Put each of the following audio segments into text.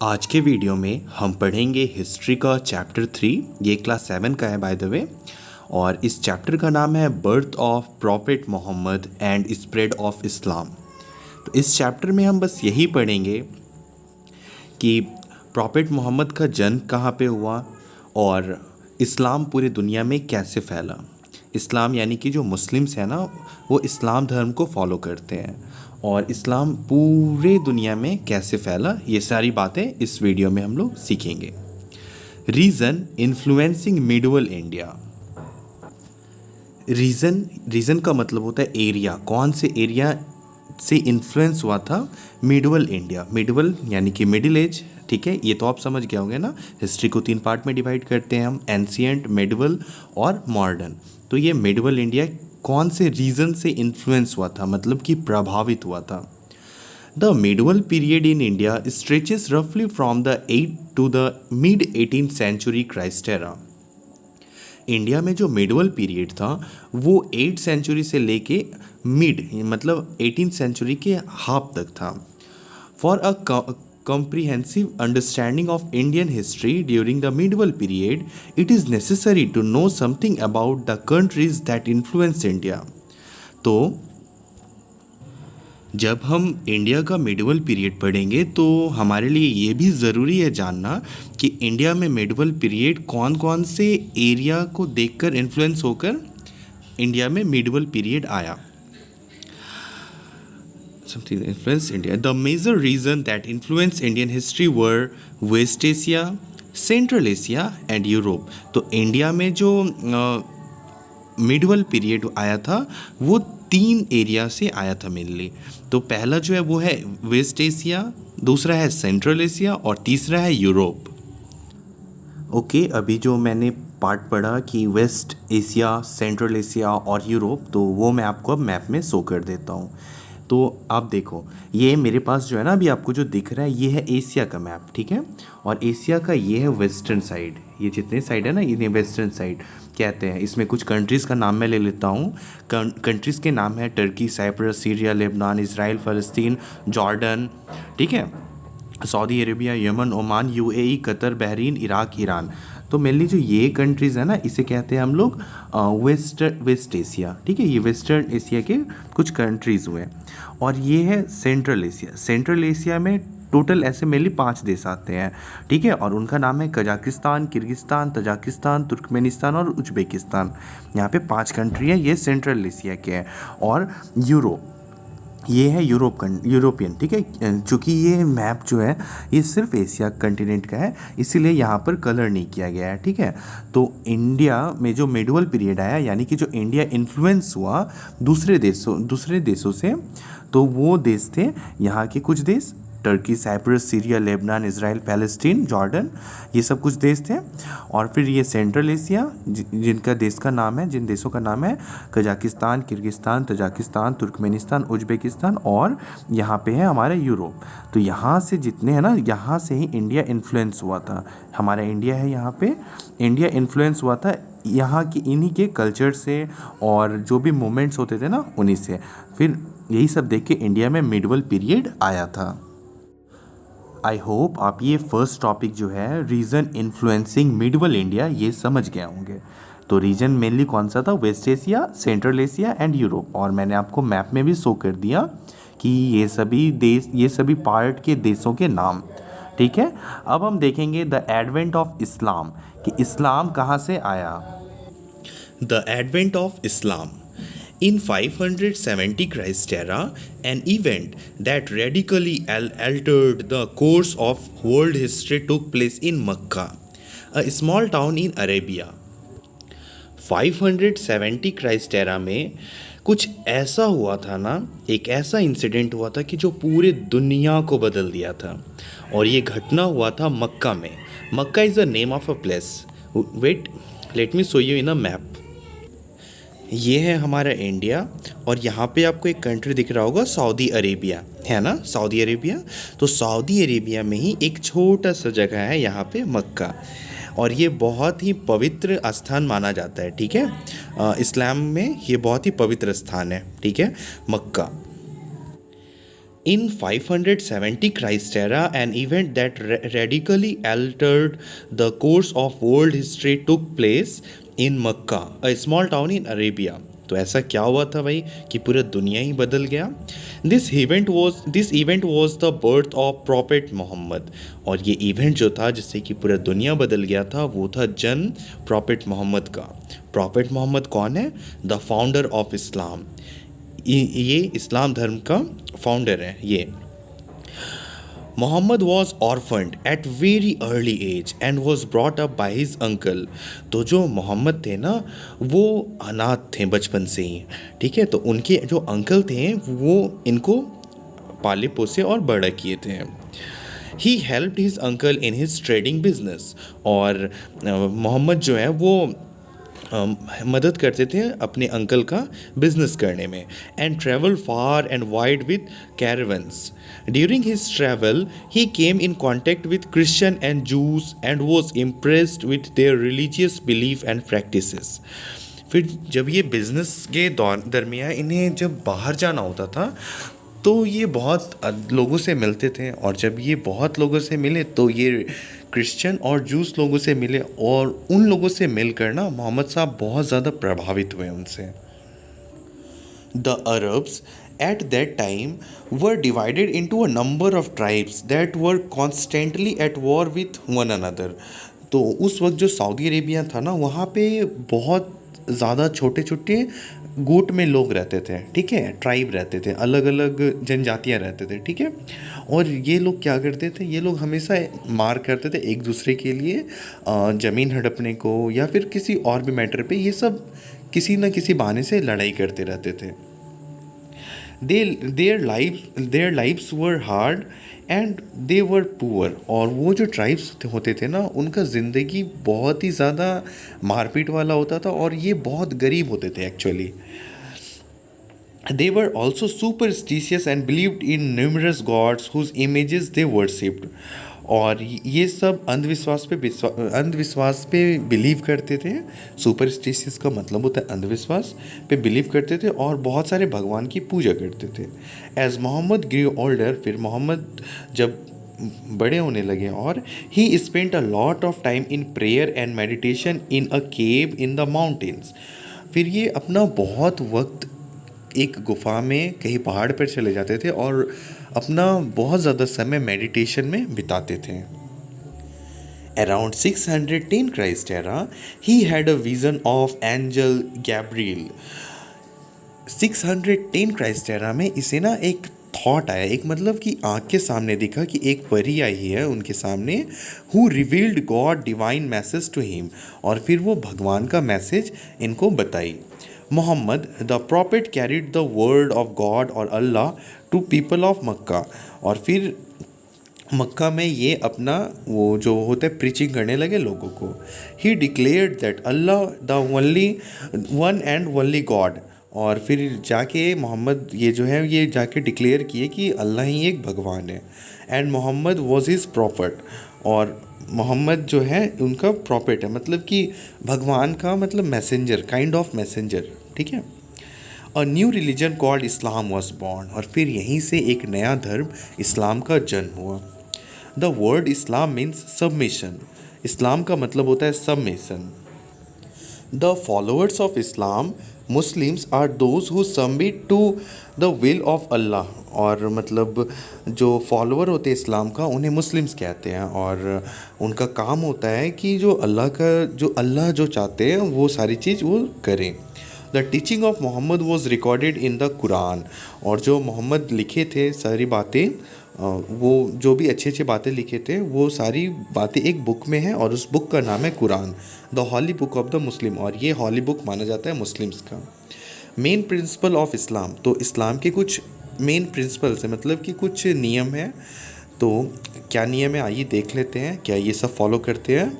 आज के वीडियो में हम पढ़ेंगे हिस्ट्री का चैप्टर 3। ये क्लास 7 का है बाय द वे। और इस चैप्टर का नाम है birth of prophet Muhammad and spread of Islam. तो इस चैप्टर में हम बस यही पढ़ेंगे कि प्रॉफिट मोहम्मद का जन्म कहाँ पे हुआ और इस्लाम पूरी दुनिया में कैसे फैला। इस्लाम यानी कि जो मुस्लिम्स हैं ना, वो इस्लाम धर्म को फॉलो करते हैं और इस्लाम पूरे दुनिया में कैसे फैला, ये सारी बातें इस वीडियो में हम लोग सीखेंगे। Reason influencing medieval India. Reason का मतलब होता है एरिया, कौन से एरिया से इन्फ्लुएंस हुआ था मिडवल इंडिया। मिडवल यानी कि मिडिल एज, ठीक है, ये तो आप समझ गए होंगे ना। हिस्ट्री को 3 पार्ट में डिवाइड करते हैं हम, एंशिएंट, मिडवल और मॉडर्न। तो ये मिडवल इंडिया कौन से रीज़न से इन्फ्लुएंस हुआ था, मतलब कि प्रभावित हुआ था। The medieval period in India stretches रफली from the 8 to the mid 18th century Christ era. India में जो मिडवल पीरियड था वो 8th सेंचुरी से लेके मिड मतलब 18th सेंचुरी के हाफ तक था। For a comprehensive understanding of Indian history during the medieval period, it is necessary to know something about the countries that influenced India. तो जब हम इंडिया का मिडवल पीरियड पढ़ेंगे तो हमारे लिए ये भी ज़रूरी है जानना कि इंडिया में मिडवल पीरियड कौन कौन से एरिया को देखकर इन्फ्लुएंस होकर इंडिया में मिडवल पीरियड आया। Something that influenced India. The major reason that influenced Indian history were West Asia, Central Asia and Europe. तो इंडिया में जो मिडवल पीरियड आया था वो 3 एरिया से आया था मेनली। तो पहला जो है वो है वेस्ट एशिया, दूसरा है सेंट्रल एशिया और तीसरा है यूरोप। ओके, अभी जो मैंने पार्ट पढ़ा कि वेस्ट एशिया, सेंट्रल एशिया और यूरोप, तो वो मैं आपको अब मैप में शो कर देता हूँ। तो आप देखो, ये मेरे पास जो है ना अभी आपको जो दिख रहा है ये है एशिया का मैप, ठीक है। और एशिया का ये है वेस्टर्न साइड, ये जितने साइड है ना इन्हें वेस्टर्न साइड कहते हैं। इसमें कुछ कंट्रीज़ का नाम मैं ले लेता हूँ। कंट्रीज़ के नाम है Turkey, Cyprus, Syria, Lebanon, Israel, फ़लस्तीन, जॉर्डन, ठीक है, Saudi Arabia, Yemen, Oman, UAE, Qatar, Bahrain, Iraq, Iran. तो मेनली जो ये कंट्रीज़ है ना इसे कहते हैं हम लोग वेस्ट एशिया, ठीक है। ये वेस्टर्न एशिया के कुछ कंट्रीज़ हुए। और ये है सेंट्रल एशिया। सेंट्रल एशिया में टोटल ऐसे मेनली 5 देश आते हैं, ठीक है। और उनका नाम है कजाकिस्तान, किर्गिस्तान, तजाकिस्तान, तुर्कमेनिस्तान और उज्बेकिस्तान। यहाँ पे 5 कंट्री है, ये सेंट्रल एशिया के हैं। और यूरोप, ये है यूरोपियन, ठीक है। चूँकि ये मैप जो है ये सिर्फ एशिया कंटिनेंट का है, इसीलिए यहाँ पर कलर नहीं किया गया है, ठीक है। तो इंडिया में जो मिडवल पीरियड आया, यानी कि जो इंडिया इन्फ्लुएंस हुआ दूसरे देशों से, तो वो देश थे यहाँ के कुछ देश, Turkey, Cyprus, Syria, Lebanon, Israel, Palestine, Jordan, ये सब कुछ देश थे। और फिर ये सेंट्रल एशिया जिन देशों का नाम है Kazakhstan, Kyrgyzstan, Tajikistan, Turkmenistan, Uzbekistan, और यहाँ पे है हमारा यूरोप। तो यहाँ से जितने हैं ना, यहाँ से ही इंडिया इन्फ्लुएंस हुआ था। हमारा इंडिया है, यहाँ पे इंडिया इन्फ्लुएंस हुआ था यहाँ की इन्हीं के कल्चर से, और जो भी मूवमेंट्स होते थे ना उन्हीं से। फिर यही सब देख के इंडिया में मिडवल पीरियड आया था। आई होप आप ये फर्स्ट टॉपिक जो है रीजन इन्फ्लुएंसिंग मिडवल इंडिया ये समझ गए होंगे। तो रीजन मेनली कौन सा था, West Asia, Central Asia and Europe. और मैंने आपको मैप में भी शो कर दिया कि ये सभी पार्ट के देशों के नाम, ठीक है। अब हम देखेंगे द एडवेंट ऑफ इस्लाम, कि इस्लाम कहाँ से आया। The advent of Islam in 570 Christ era, an event that radically altered the course of world history took place in Makkah, a small town in Arabia. 570 Christ era में कुछ ऐसा हुआ था ना, एक ऐसा इंसिडेंट हुआ था कि जो पूरे दुनिया को बदल दिया था। और ये घटना हुआ था मक्का में। Mecca is the name of a place. Wait, let me show you in a map. ये है हमारा इंडिया और यहाँ पे आपको एक कंट्री दिख रहा होगा सऊदी अरेबिया, है ना, सऊदी अरेबिया। तो सऊदी अरेबिया में ही एक छोटा सा जगह है यहाँ पे मक्का, और ये बहुत ही पवित्र स्थान माना जाता है, ठीक है। इस्लाम में ये बहुत ही पवित्र स्थान है, ठीक है, मक्का। In 570 Christ era, an event that radically altered the course of world history took place in Makkah, a small town in Arabia. तो ऐसा क्या हुआ था भाई कि पूरा दुनिया ही बदल गया. This event was the birth of prophet Muhammad. और ये इवेंट जो था जिससे कि पूरा दुनिया बदल गया था वो था जन्म प्रॉफिट मोहम्मद का. प्रॉफिट मोहम्मद कौन है? The founder of Islam. ये इस्लाम धर्म का फाउंडर है. ये Muhammad was orphaned at very early age and was brought up by his uncle. तो जो मोहम्मद थे ना वो अनाथ थे बचपन से ही. ठीक है, तो उनके जो अंकल थे वो इनको पाले पोसे और बड़ा किए थे. He helped his uncle in his trading business. और मोहम्मद जो है वो मदद करते थे अपने अंकल का बिजनेस करने में. And travel far and wide with caravans. During his travel he came in contact with Christian and Jews and was impressed with their religious belief and practices. फिर जब ये बिज़नेस के दरमियान इन्हें जब बाहर जाना होता था तो ये बहुत लोगों से मिलते थे. और जब ये बहुत लोगों से मिले तो ये क्रिश्चियन और जूस लोगों से मिले. और उन लोगों से मिलकर ना मोहम्मद साहब बहुत ज़्यादा प्रभावित हुए उनसे. The Arabs at that time were divided into a number of tribes that were constantly at war with one another. तो उस वक्त जो सऊदी अरेबिया था ना वहाँ पे बहुत ज़्यादा छोटे छोटे गुट में लोग रहते थे. ठीक है, ट्राइब रहते थे, अलग अलग जनजातियाँ रहते थे. ठीक है, और ये लोग क्या करते थे, ये लोग हमेशा मार करते थे एक दूसरे के लिए ज़मीन हड़पने को या फिर किसी और भी मैटर पे. ये सब किसी न किसी बहाने से लड़ाई करते रहते थे. their lives were hard and they were poor. और वो जो ट्राइब्स होते थे ना उनका ज़िंदगी बहुत ही ज़्यादा मारपीट वाला होता था और ये बहुत गरीब होते थे actually. They were also superstitious and believed in numerous gods whose images they worshipped. और ये सब अंधविश्वास पे बिलीव करते थे. सुपरस्टिशियस का मतलब होता है अंधविश्वास पे बिलीव करते थे और बहुत सारे भगवान की पूजा करते थे. एज मोहम्मद ग्रू ओल्डर, फिर मोहम्मद जब बड़े होने लगे और ही spent a lot of time in prayer and meditation in a cave in the mountains. फिर ये अपना बहुत वक्त एक गुफा में कहीं पहाड़ पर चले जाते थे और अपना बहुत ज़्यादा समय मेडिटेशन में बिताते थे. Around 610 Christ era, he had a vision of angel Gabriel. 610 Christ era में इसे ना एक थॉट आया, एक मतलब कि आँख के सामने दिखा कि एक परी आई है उनके सामने, who revealed God divine message to him. और फिर वो भगवान का मैसेज इनको बताई. Muhammad the prophet carried the word of God और Allah to people of Mecca. और फिर मक्का में ये अपना वो जो होता है प्रीचिंग करने लगे लोगों को. ही declared that Allah the only one and only God. और फिर जाके मोहम्मद ये जो है ये जाके डिक्लेयर किए कि अल्लाह ही एक भगवान है. And Muhammad was his prophet. और मोहम्मद जो है उनका प्रॉफिट है, मतलब कि भगवान का मतलब मैसेंजर, काइंड ऑफ मैसेंजर. ठीक है. A new religion called Islam was born. और फिर यहीं से एक नया धर्म इस्लाम का जन्म हुआ. The word Islam means submission. Islam का मतलब होता है submission. The followers of Islam Muslims are those who submit to the will of Allah. और मतलब जो फॉलोअर होते हैं इस्लाम का उन्हें मुस्लिम्स कहते हैं. और उनका काम होता है कि जो अल्लाह जो चाहते हैं वो सारी चीज़ वो करें. The teaching of Muhammad was recorded in the Quran. और जो मोहम्मद लिखे थे सारी बातें, वो जो भी अच्छी अच्छी बातें लिखे थे वो सारी बातें एक बुक में हैं और उस बुक का नाम है Quran, the holy book of the Muslim. और ये हॉली बुक माना जाता है मुस्लिम्स का. Main principle of Islam. तो इस्लाम के कुछ मेन प्रिंसिपल्स है, मतलब कि कुछ नियम है. तो क्या नियम है आइए देख लेते हैं, क्या ये सब फॉलो करते हैं.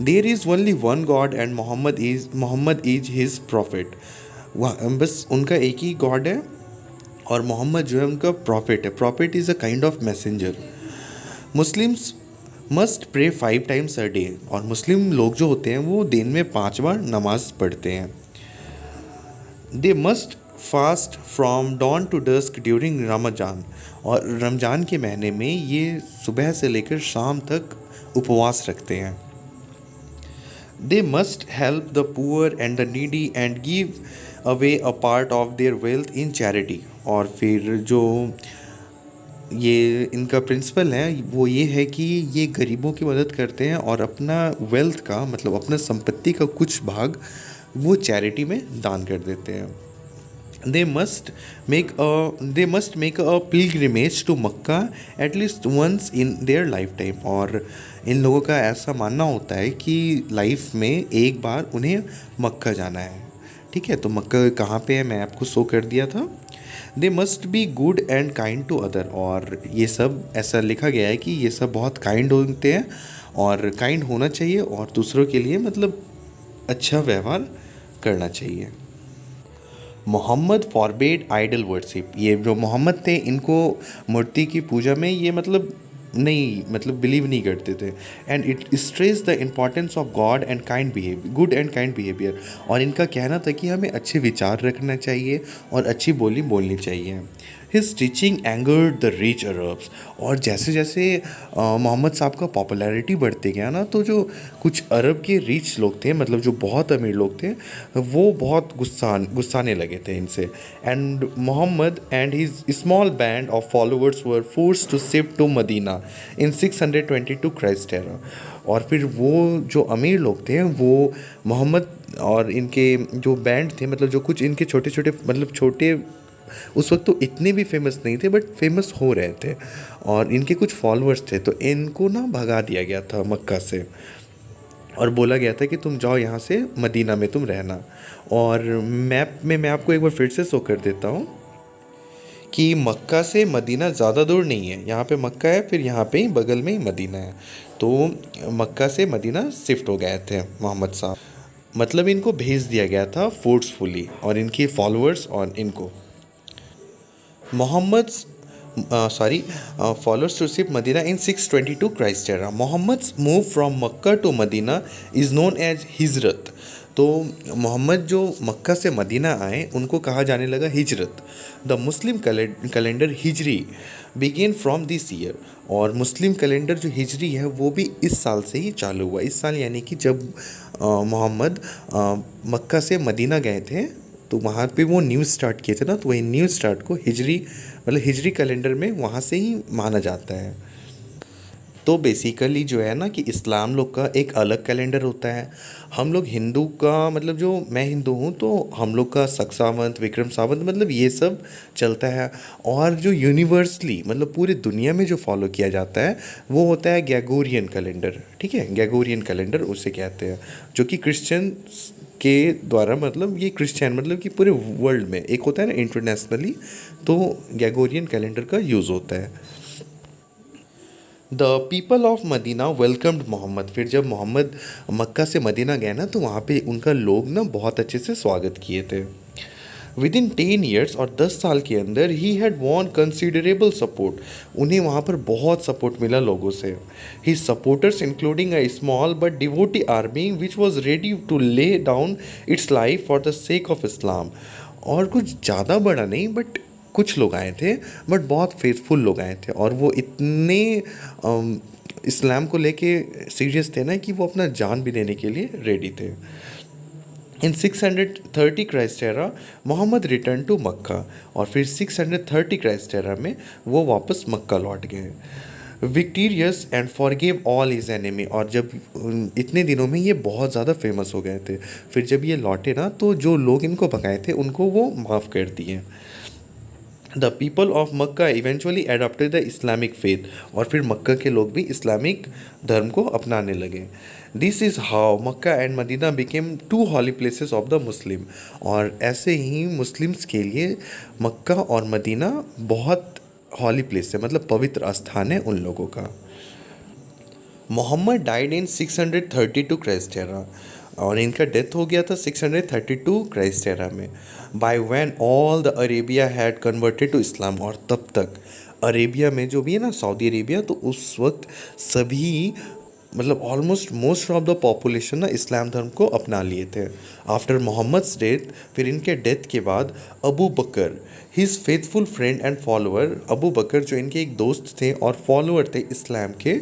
There is only one God and Muhammad is his prophet. बस उनका एक ही गॉड है और मोहम्मद जो है उनका प्रॉफिट है. Prophet is a kind of messenger. Muslims must pray 5 times a day. और मुस्लिम लोग जो होते हैं वो दिन में 5 बार नमाज पढ़ते हैं. They must fast from dawn to dusk during Ramzan, और रमजान के महीने में ये सुबह से लेकर शाम तक उपवास रखते हैं। They must help the poor and the needy and give away a part of their wealth in charity. और फिर जो ये इनका प्रिंसिपल है वो ये है कि ये गरीबों की मदद करते हैं और अपना वेल्थ का मतलब अपना संपत्ति का कुछ भाग वो चैरिटी में दान कर देते हैं। They must make a pilgrimage to Mecca at least once in their lifetime. और इन लोगों का ऐसा मानना होता है कि लाइफ में एक बार उन्हें मक्का जाना है। ठीक है, तो मक्का कहाँ पे है मैं आपको शो कर दिया था। They must be good and kind to other, और ये सब ऐसा लिखा गया है कि ये सब बहुत काइंड होते हैं और काइंड होना चाहिए और दूसरों के लिए मतलब अच्छा व्यवहार करना चाहिए। मोहम्मद फॉरबेड आइडल वर्शिप, ये जो मोहम्मद थे इनको मूर्ति की पूजा में ये मतलब बिलीव नहीं करते थे। And it stress the importance of God and kind behaviour, good and kind behaviour. और इनका कहना था कि हमें अच्छे विचार रखना चाहिए और अच्छी बोली बोलनी चाहिए। His teaching angered the rich Arabs, और जैसे जैसे मोहम्मद साहब का पॉपुलैरिटी बढ़ते गया ना, तो जो कुछ अरब के रिच लोग थे मतलब जो बहुत अमीर लोग थे वो बहुत गुस्साने लगे थे इनसे। And Muhammad and his small band of followers were forced to shift to Medina in 622 Christ era. और फिर वो जो अमीर लोग थे वो मोहम्मद और इनके जो बैंड थे मतलब जो कुछ इनके छोटे छोटे मतलब छोटे उस वक्त तो इतने भी फेमस नहीं थे बट फेमस हो रहे थे और इनके कुछ फॉलोअर्स थे, तो इनको ना भगा दिया गया था मक्का से और बोला गया था कि तुम जाओ यहाँ से मदीना में तुम रहना। और मैप में मैं आपको एक बार फिर से शो कर देता हूँ कि मक्का से मदीना ज़्यादा दूर नहीं है। यहाँ पे मक्का है, फिर यहाँ पे ही बगल में ही मदीना है। तो मक्का से मदीना शिफ्ट हो गए थे मोहम्मद साहब, मतलब इनको भेज दिया गया था फोर्सफुली और इनके फॉलोअर्स और इनको Muhammad's followers to ship Medina in 622 Christ era. Muhammad's move from Makkah to Medina is known as हिजरत। तो मोहम्मद जो मक्का से मदीना आए उनको कहा जाने लगा हिजरत। The Muslim calendar Hijri begin from this year, और मुस्लिम कैलेंडर जो हिजरी है वो भी इस साल से ही चालू हुआ। इस साल यानी कि जब मोहम्मद मक्का से मदीना गए थे तो वहाँ पे वो न्यू स्टार्ट किए थे ना, तो वही न्यू स्टार्ट को हिजरी मतलब हिजरी कैलेंडर में वहाँ से ही माना जाता है। तो बेसिकली जो है ना कि इस्लाम लोग का एक अलग कैलेंडर होता है, हम लोग हिंदू का मतलब जो मैं हिंदू हूँ तो हम लोग का शक सावंत विक्रम सावंत मतलब ये सब चलता है। और जो यूनिवर्सली मतलब पूरी दुनिया में जो फॉलो किया जाता है वो होता है ग्रेगोरियन कैलेंडर। ठीक है, ग्रेगोरियन कैलेंडर उसे कहते हैं, जो कि क्रिश्चियन के द्वारा मतलब ये क्रिश्चियन मतलब कि पूरे वर्ल्ड में एक होता है ना इंटरनेशनली, तो ग्रेगोरियन कैलेंडर का यूज़ होता है। The people of Medina welcomed Muhammad, फिर जब मोहम्मद मक्का से मदीना गए ना तो वहाँ पे उनका लोग ना बहुत अच्छे से स्वागत किए थे। विद इन 10 ईयर्स और 10 साल के अंदर ही हैड वॉन कंसिडरेबल सपोर्ट, उन्हें वहाँ पर बहुत सपोर्ट मिला लोगों से। He supporters including a small but devotee army which was ready to lay down its life for the sake of Islam. और कुछ ज़्यादा बड़ा नहीं बट कुछ लोग आए थे बट बहुत फेथफुल लोग आए थे और वो इतने इस्लाम को लेके सीरियस थे ना कि वो अपना जान भी देने के लिए रेडी थे। In 630 Christ era Muhammad return to Mecca, और फिर 630 क्राइस्ट एरा में वो वापस मक्का लौट गए victorious and forgive all his enemy. और जब इतने दिनों में ये बहुत ज़्यादा फेमस हो गए थे, फिर जब ये लौटे ना तो जो लोग इनको भगाए थे उनको वो माफ़ कर दिए। The people of Mecca eventually adopted the Islamic faith, और फिर मक्का के लोग भी इस्लामिक धर्म को अपनाने लगे। This is how Mecca and Medina became two holy places of the Muslim, और ऐसे ही मुस्लिम्स के लिए मक्का और मदीना बहुत हॉली प्लेस है मतलब पवित्र स्थान है उन लोगों का। Muhammad died in 632 Christ era, और इनका डेथ हो गया था 632 क्राइस्ट एरा में। By when all the Arabia had converted to Islam, और तब तक अरेबिया में जो भी है ना सऊदी अरेबिया, तो उस वक्त सभी मतलब almost most of the population ना इस्लाम धर्म को अपना लिए थे। आफ्टर मोहम्मद्स डेथ, फिर इनके डेथ के बाद Abu Bakr, his faithful friend and follower, Abu Bakr जो इनके एक दोस्त थे और फॉलोअर थे इस्लाम के,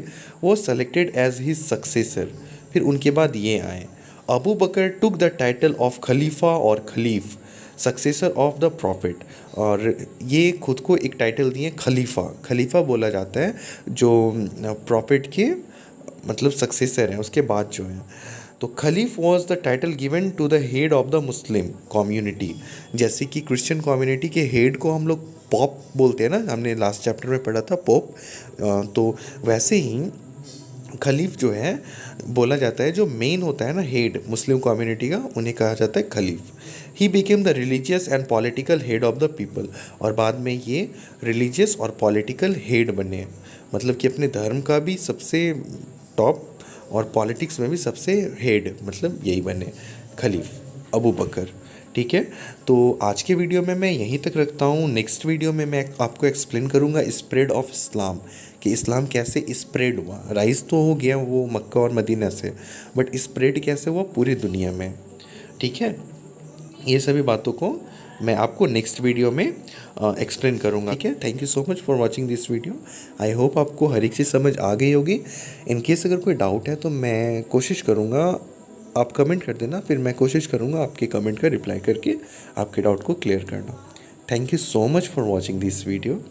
वो सेलेक्टेड एज हिज सक्सेसर। फिर उनके बाद ये आए। अबू बकर टुक द टाइटल ऑफ खलीफा और खलीफ, सक्सेसर ऑफ द प्रॉफिट, और ये खुद को एक टाइटल दिए खलीफा। खलीफा बोला जाता है जो प्रॉफिट के मतलब सक्सेसर हैं, उसके बाद जो है। तो caliph was the title given to the head of the Muslim community. जैसे कि क्रिश्चियन कम्युनिटी के हेड को हम लोग पॉप बोलते हैं ना, हमने लास्ट चैप्टर में पढ़ा था पॉप। तो वैसे ही खलीफ जो है बोला जाता है, जो मेन होता है ना हेड मुस्लिम कम्युनिटी का, उन्हें कहा जाता है caliph. He became the religious and political head of the people, और बाद में ये रिलीजियस और पॉलिटिकल हेड बने, मतलब कि अपने धर्म का भी सबसे टॉप और पॉलिटिक्स में भी सबसे हेड, मतलब यही बने खलीफ अबू बकर। ठीक है, तो आज के वीडियो में मैं यहीं तक रखता हूँ। नेक्स्ट वीडियो में मैं आपको एक्सप्लेन करूँगा स्प्रेड ऑफ इस्लाम, कि इस्लाम कैसे स्प्रेड हुआ। राइज तो हो गया वो मक्का और मदीना से, बट स्प्रेड कैसे हुआ पूरी दुनिया में। ठीक है, ये सभी बातों को मैं आपको नेक्स्ट वीडियो में एक्सप्लेन करूँगा। ठीक है, thank you so much for watching this video. I hope आपको हर एक चीज़ समझ आ गई होगी। इन केस अगर कोई डाउट है तो मैं कोशिश करूँगा, आप कमेंट कर देना, फिर मैं कोशिश करूँगा आपके कमेंट का रिप्लाई करके आपके डाउट को क्लियर करना। Thank you so much for watching this video.